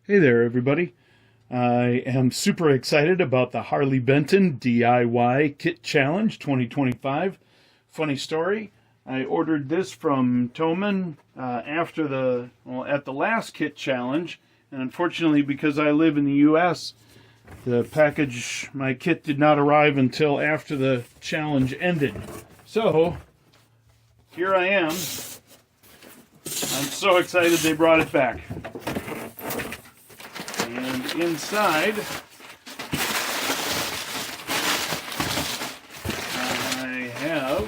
Hey there, everybody. I am super excited about the Harley Benton DIY Kit Challenge 2025. Funny story, I ordered this from Thomann at the last Kit Challenge, and unfortunately, because I live in the U.S., my kit did not arrive until after the challenge ended. So, here I am. I'm so excited they brought it back. And inside, I have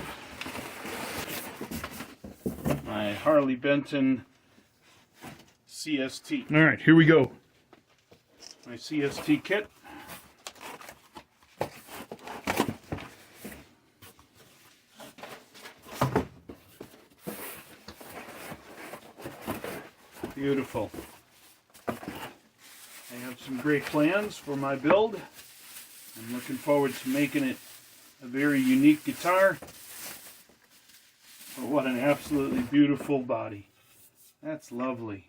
my Harley Benton CST. All right, here we go. My CST kit. Beautiful. I have some great plans for my build. I'm looking forward to making it a very unique guitar. Oh, what an absolutely beautiful body. That's lovely.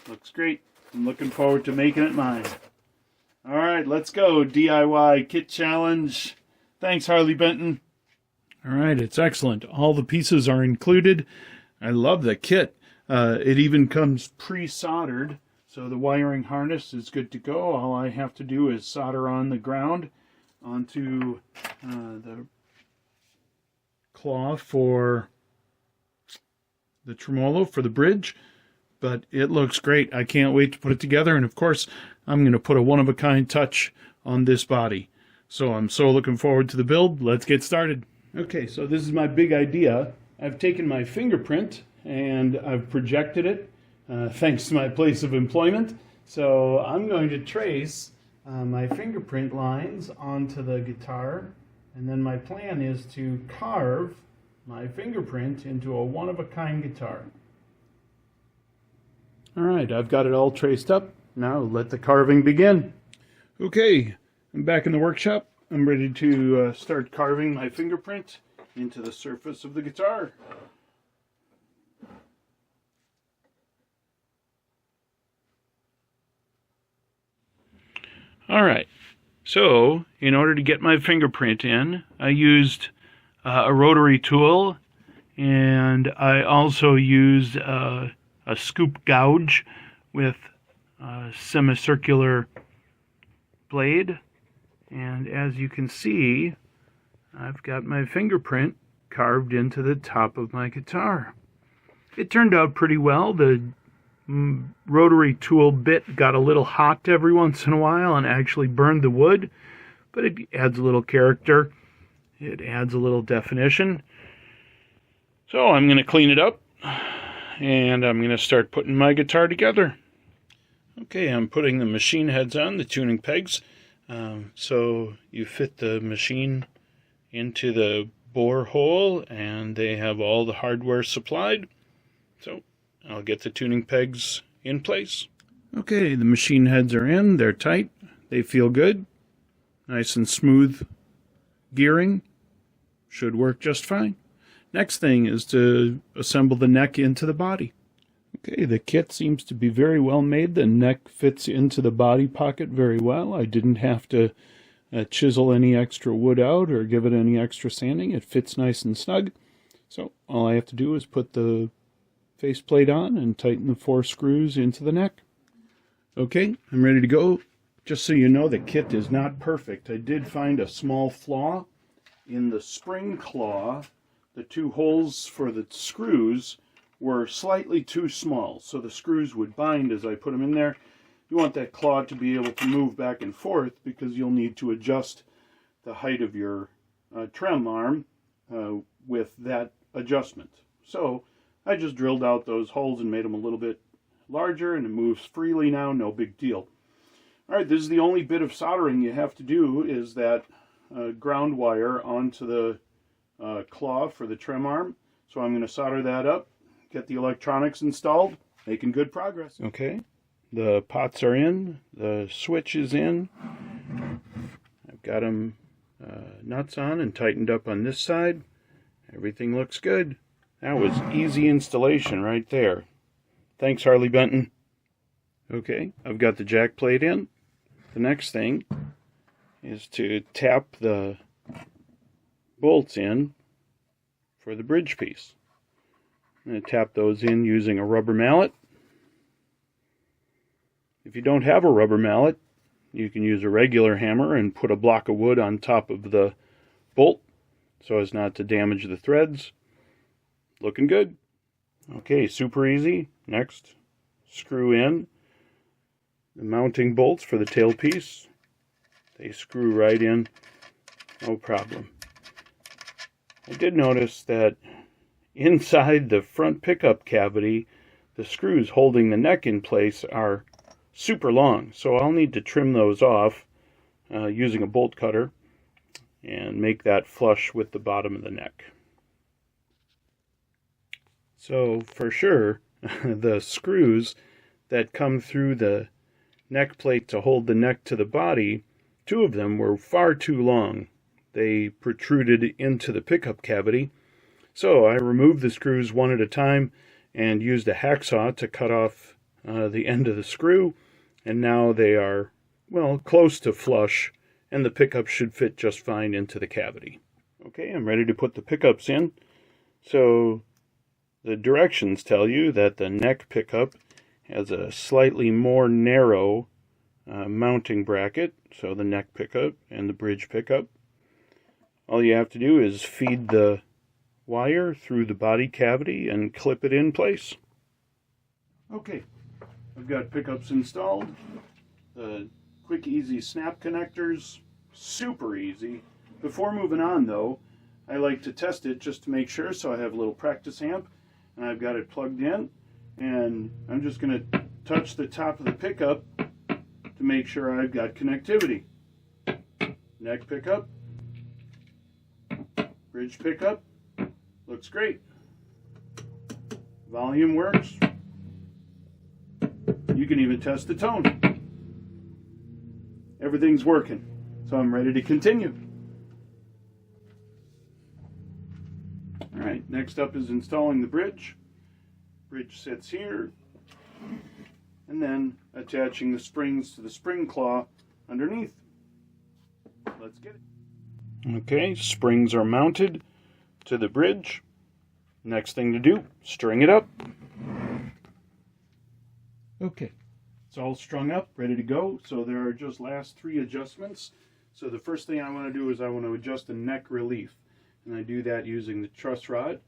Looks great. I'm looking forward to making it mine. Alright, let's go. DIY Kit Challenge. Thanks, Harley Benton. Alright, it's excellent. All the pieces are included. I love the kit. It even comes pre-soldered, so the wiring harness is good to go. All I have to do is solder on the ground onto the claw for the tremolo for the bridge. But it looks great. I can't wait to put it together. And of course, I'm going to put a one-of-a-kind touch on this body. So I'm so looking forward to the build. Let's get started. Okay, so this is my big idea. I've taken my fingerprint and I've projected it thanks to my place of employment. So I'm going to trace my fingerprint lines onto the guitar, and then my plan is to carve my fingerprint into a one-of-a-kind guitar. All right, I've got it all traced up. Now let the carving begin. Okay, I'm back in the workshop. I'm ready to start carving my fingerprint into the surface of the guitar. All right, so in order to get my fingerprint in, I used a rotary tool, and I also used a scoop gouge with a semicircular blade. And as you can see, I've got my fingerprint carved into the top of my guitar. It turned out pretty well. The rotary tool bit got a little hot every once in a while and actually burned the wood, but it adds a little character. It adds a little definition. So I'm going to clean it up, and I'm going to start putting my guitar together. Okay, I'm putting the machine heads on, the tuning pegs. So you fit the machine into the bore hole, and they have all the hardware supplied. So I'll get the tuning pegs in place. Okay, the machine heads are in. They're tight. They feel good. Nice and smooth gearing. Should work just fine. Next thing is to assemble the neck into the body. Okay, the kit seems to be very well made. The neck fits into the body pocket very well. I didn't have to chisel any extra wood out or give it any extra sanding. It fits nice and snug. So all I have to do is put the faceplate on and tighten the 4 screws into the neck. Okay, I'm ready to go. Just so you know, the kit is not perfect. I did find a small flaw in the spring claw. The 2 holes for the screws were slightly too small, so the screws would bind as I put them in there. You want that claw to be able to move back and forth because you'll need to adjust the height of your trem arm with that adjustment. So I just drilled out those holes and made them a little bit larger, and it moves freely now, no big deal. All right, this is the only bit of soldering you have to do, is that ground wire onto the claw for the trem arm. So I'm going to solder that up, get the electronics installed, making good progress. Okay, the pots are in, the switch is in. I've got them nuts on and tightened up on this side. Everything looks good. That was easy installation right there. Thanks, Harley Benton. Okay, I've got the jack plate in. The next thing is to tap the bolts in for the bridge piece. I'm going to tap those in using a rubber mallet. If you don't have a rubber mallet, you can use a regular hammer and put a block of wood on top of the bolt so as not to damage the threads. Looking good. Okay, super easy. Next, screw in the mounting bolts for the tailpiece. They screw right in, no problem. I did notice that inside the front pickup cavity, the screws holding the neck in place are super long, so I'll need to trim those off using a bolt cutter and make that flush with the bottom of the neck. So for sure, the screws that come through the neck plate to hold the neck to the body, 2 of them were far too long. They protruded into the pickup cavity. So I removed the screws one at a time and used a hacksaw to cut off the end of the screw, and now they are, well, close to flush, and the pickup should fit just fine into the cavity. Okay, I'm ready to put the pickups in. So the directions tell you that the neck pickup has a slightly more narrow mounting bracket, so the neck pickup and the bridge pickup. All you have to do is feed the wire through the body cavity and clip it in place. Okay, I've got pickups installed. The quick easy snap connectors, super easy. Before moving on though, I like to test it just to make sure, so I have a little practice amp and I've got it plugged in, and I'm just going to touch the top of the pickup to make sure I've got connectivity. Neck pickup, bridge pickup, looks great. Volume works. You can even test the tone. Everything's working, so I'm ready to continue. Alright, next up is installing the bridge. Bridge sits here, and then attaching the springs to the spring claw underneath. Let's get it. Okay, springs are mounted to the bridge. Next thing to do, string it up. Okay, it's all strung up, ready to go. So there are just last 3 adjustments. So the first thing I want to do is I want to adjust the neck relief, and I do that using the truss rod.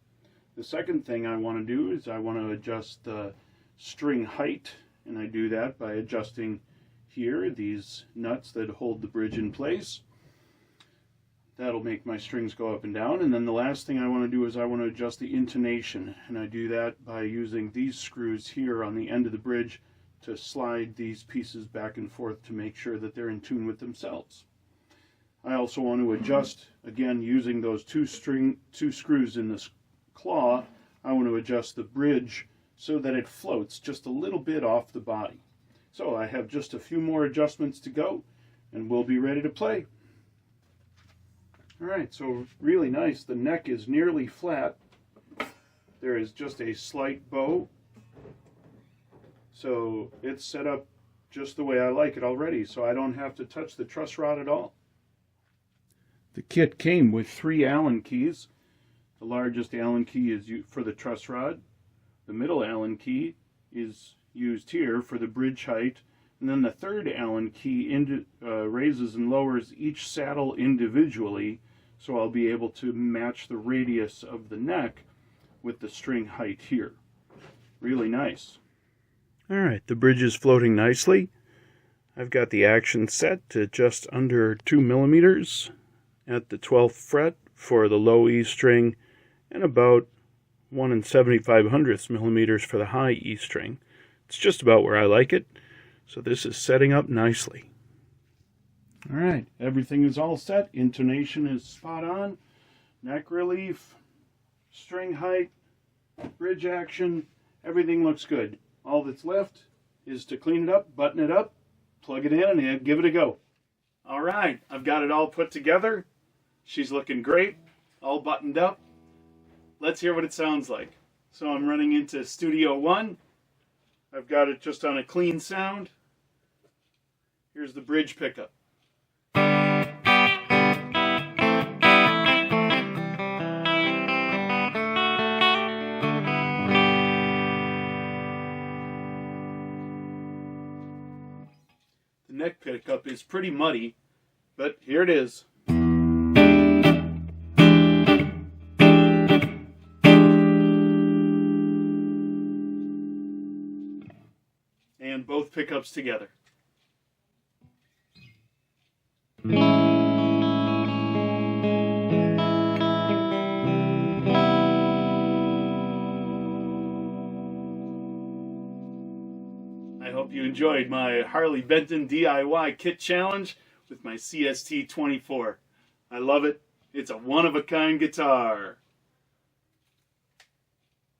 The second thing I want to do is I want to adjust the string height, and I do that by adjusting here these nuts that hold the bridge in place. That'll make my strings go up and down. And then the last thing I want to do is I want to adjust the intonation, and I do that by using these screws here on the end of the bridge to slide these pieces back and forth to make sure that they're in tune with themselves. I also want to adjust, again using those two screws in this claw, I want to adjust the bridge so that it floats just a little bit off the body. So I have just a few more adjustments to go, and we'll be ready to play. Alright, so really nice. The neck is nearly flat. There is just a slight bow. So it's set up just the way I like it already, so I don't have to touch the truss rod at all. The kit came with 3 Allen keys. The largest Allen key is for the truss rod. The middle Allen key is used here for the bridge height. And then the third Allen key raises and lowers each saddle individually, so I'll be able to match the radius of the neck with the string height here. Really nice. Alright, the bridge is floating nicely. I've got the action set to just under 2 millimeters at the 12th fret for the low E string, and about 1 75/100 millimeters for the high E string. It's just about where I like it, so this is setting up nicely. Alright, everything is all set. Intonation is spot on. Neck relief, string height, bridge action, everything looks good. All that's left is to clean it up, button it up, plug it in, and give it a go. Alright, I've got it all put together. She's looking great, all buttoned up. let's hear what it sounds like. So I'm running into Studio One. I've got it just on a clean sound. Here's the bridge pickup. The neck pickup is pretty muddy, but here it is. And both pickups together. I hope you enjoyed my Harley Benton DIY kit challenge with my CST-24. I love it. It's a one-of-a-kind guitar.